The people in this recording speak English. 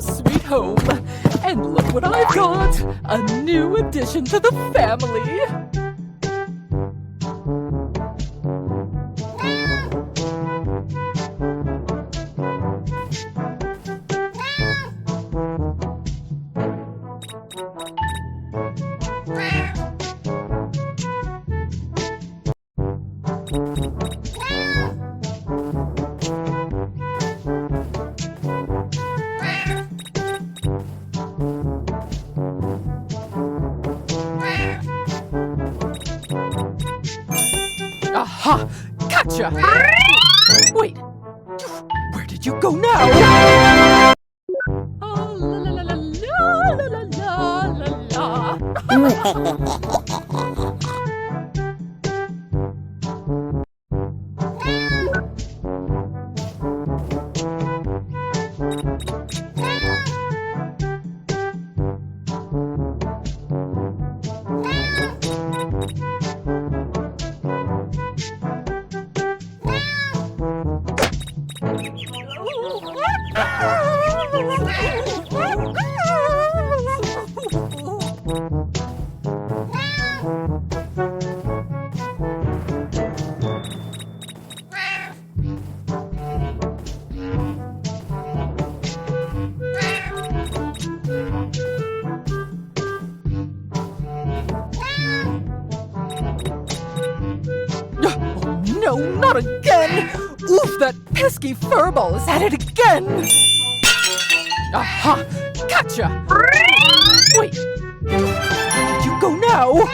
sweet home. And look what I've got! A new addition to the family! Aha! Gotcha! Wait! Where did you go now? Oh, la la la la la la la la la. Oh, no, not again! Oof, that pesky furball is at it again! Aha! Gotcha! Wait, where did you go now?